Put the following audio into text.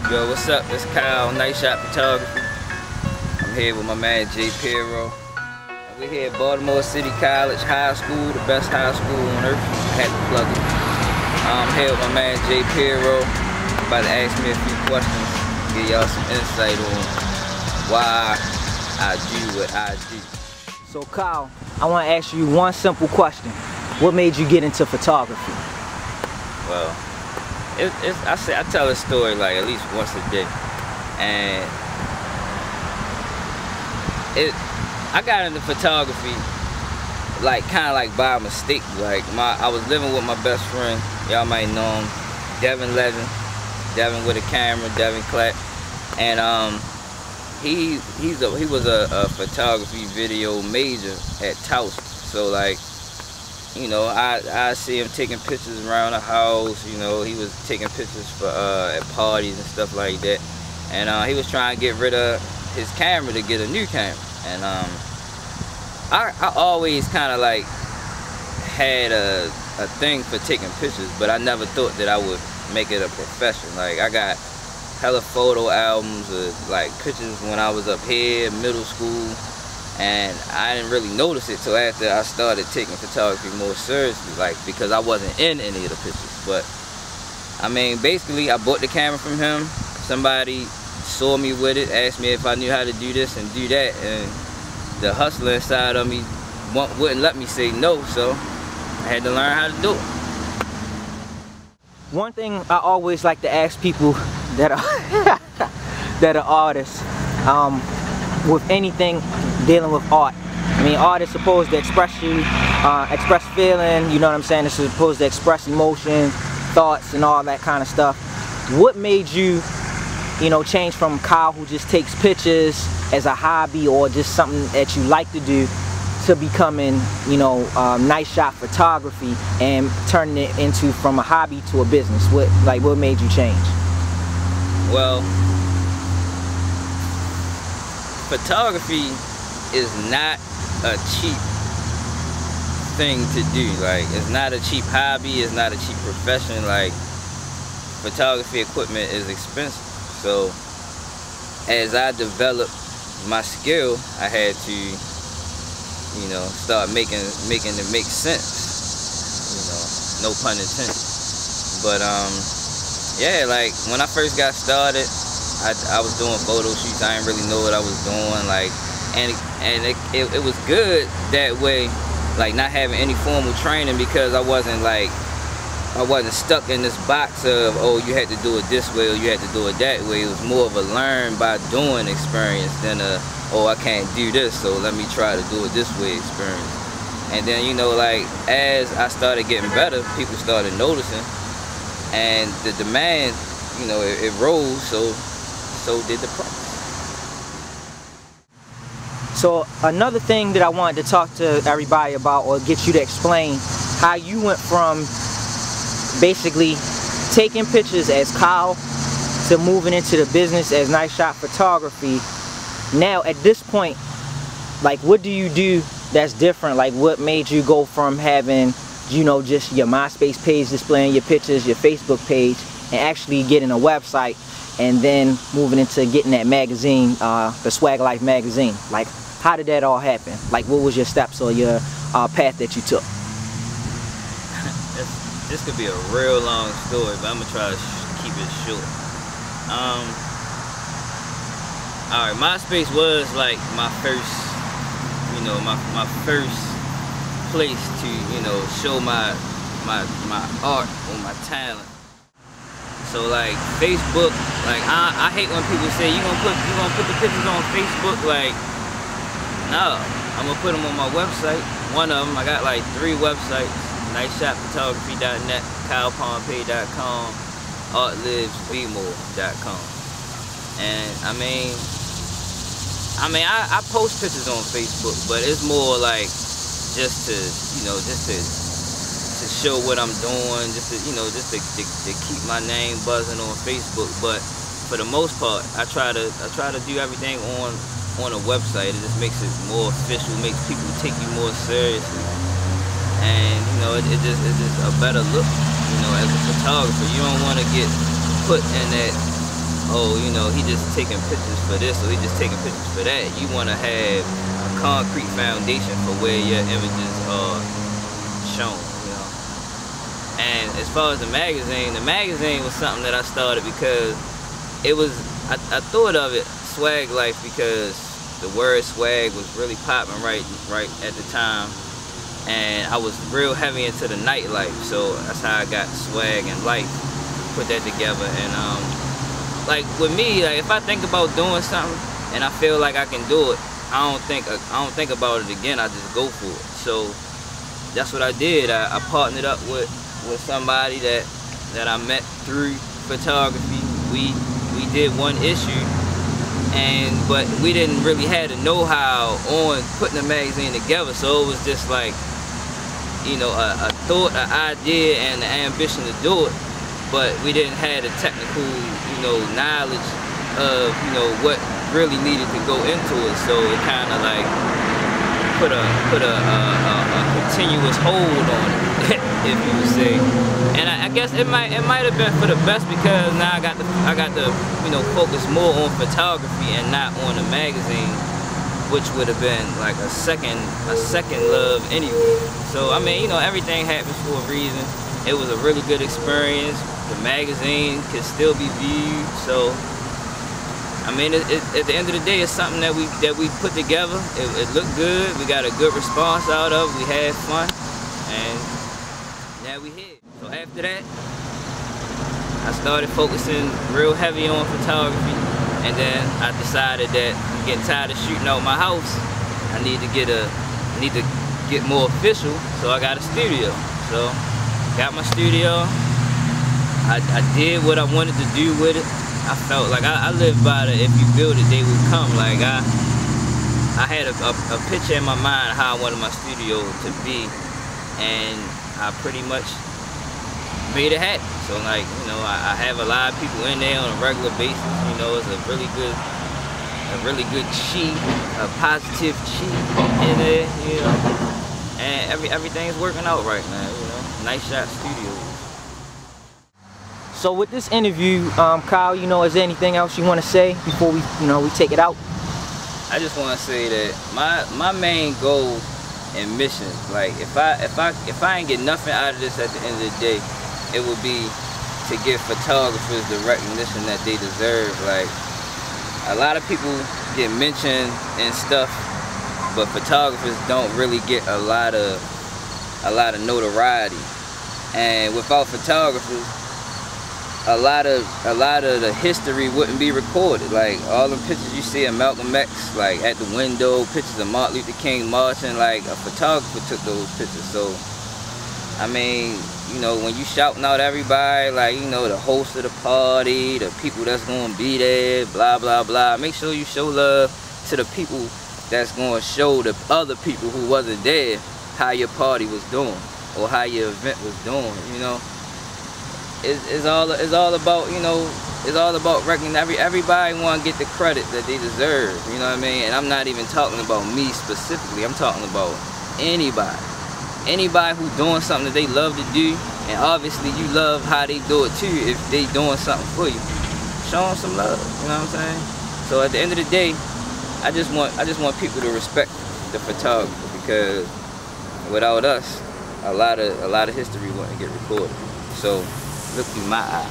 Yo, what's up? It's Kyle, Night Shot Photography. I'm here with my man Jay Piero. We're here at Baltimore City College High School, the best high school on earth. Had to plug it. I'm here with my man Jay Piero. About to ask me a few questions, give y'all some insight on why I do what I do. So Kyle, I want to ask you one simple question. What made you get into photography? Well, I tell a story like at least once a day, and I got into photography like kind of like by mistake. Like I was living with my best friend, y'all might know him, Devin Levin, Devin with a camera, Devin Clapp, and he was a photography video major at Towson. So like, you know, I see him taking pictures around the house. You know, he was taking pictures for at parties and stuff like that. And he was trying to get rid of his camera to get a new camera. And I always kind of like had a thing for taking pictures, but I never thought that I would make it a profession. Like I got hella photo albums of like pictures when I was up here, middle school. And I didn't really notice it till after I started taking photography more seriously, like because I wasn't in any of the pictures. But I mean, basically I bought the camera from him. Somebody saw me with it, asked me if I knew how to do this and do that, and the hustler inside of me wouldn't let me say no, so I had to learn how to do it. One thing I always like to ask people that are that are artists, with anything dealing with art. I mean, art is supposed to express feeling, you know what I'm saying? It's supposed to express emotion, thoughts, and all that kind of stuff. What made you, you know, change from Kyle who just takes pictures as a hobby or just something that you like to do to becoming, you know, Night Shot Photography and turning it into from a hobby to a business? What made you change? Well, photography is not a cheap thing to do. Like, it's not a cheap hobby, it's not a cheap profession. Like, photography equipment is expensive. So as I developed my skill, I had to, you know, start making it make sense. You know, no pun intended. But yeah, like when I first got started, I was doing photo shoots. I didn't really know what I was doing, like, and it was good that way, like not having any formal training, because I wasn't stuck in this box of, oh, you had to do it this way or you had to do it that way. It was more of a learn by doing experience than a, oh, I can't do this, so let me try to do it this way experience. And then, you know, like as I started getting better, people started noticing, and the demand, you know, it rose, so did the price. So another thing that I wanted to talk to everybody about, or get you to explain how you went from basically taking pictures as Kyle to moving into the business as Night Shot Photography. Now at this point, like, what do you do that's different? Like, what made you go from having, you know, just your MySpace page displaying your pictures, your Facebook page, and actually getting a website, and then moving into getting that magazine, the Swag Life magazine? Like, how did that all happen? Like, what was your steps or your path that you took? This could be a real long story, but I'm gonna try to keep it short. Alright, MySpace was like my first, you know, my first place to, you know, show my art or my talent. So like Facebook, like I hate when people say you gonna put the pictures on Facebook. Like, no, I'm gonna put them on my website. One of them, I got like 3 websites: nightshotphotography.net, kylepompe.com, artlivesbmore.com. And I mean I post pictures on Facebook, but it's more like just to, you know, just to show what I'm doing, just to, you know, just to keep my name buzzing on Facebook. But for the most part, I try to do everything on a website. It just makes it more official, makes people take you more seriously, and you know, it's just a better look. You know, as a photographer, you don't want to get put in that oh, you know, he just taking pictures for this or he just taking pictures for that. You want to have a concrete foundation for where your images are shown, you know. And as far as the magazine was something that I started because it was, I thought of it Swag Life because the word swag was really popping right at the time. And I was real heavy into the nightlife, so that's how I got Swag and Life, put that together. And like with me, like if I think about doing something and I feel like I can do it, I don't think about it again. I just go for it. So that's what I did. I partnered up with somebody that I met through photography. We did one issue, but we didn't really have the know-how on putting the magazine together. So it was just like, you know, a thought, an idea, and the ambition to do it, but we didn't have the technical, you know, knowledge of, you know, what really needed to go into it. So it kind of like put a continuous hold on it, if you would say. And I guess it might have been for the best because now I got to you know, focus more on photography and not on the magazine, which would have been like a second love anyway. So I mean, you know, everything happens for a reason. It was a really good experience. The magazine could still be viewed. So I mean, at the end of the day, it's something that we put together. It looked good. We got a good response out of it. We had fun, and now we here. So after that, I started focusing real heavy on photography. And then I decided that I'm getting tired of shooting out my house. I need to get more official, so I got a studio. So got my studio. I did what I wanted to do with it. I felt like I lived by the if you build it, they will come. Like I had a picture in my mind how I wanted my studio to be, and I pretty much made it happen. So like, you know, I have a lot of people in there on a regular basis. You know, it's a really good chi, a positive chi in there, you know. And everything's working out right now, you know. Nice Shot Studios. So with this interview, Kyle, you know, is there anything else you want to say before we take it out? I just want to say that my main goal and mission, like if I ain't get nothing out of this at the end of the day, it would be to give photographers the recognition that they deserve. Like a lot of people get mentioned and stuff, but photographers don't really get a lot of notoriety. And without photographers, a lot of the history wouldn't be recorded. Like all the pictures you see of Malcolm X, like at the window, pictures of Martin Luther King marching, like a photographer took those pictures. So I mean, you know, when you shouting out everybody, like, you know, the host of the party, the people that's gonna be there, blah blah blah, make sure you show love to the people that's gonna show the other people who wasn't there how your party was doing or how your event was doing. You know, it's all about, you know, it's all about recognizing. Everybody want to get the credit that they deserve, you know what I mean? And I'm not even talking about me specifically, I'm talking about anybody who's doing something that they love to do, and obviously you love how they do it too. If they doing something for you, show them some love, you know what I'm saying? So at the end of the day, I just want people to respect the photographer, because without us, a lot of history wouldn't get recorded. So look through my eye.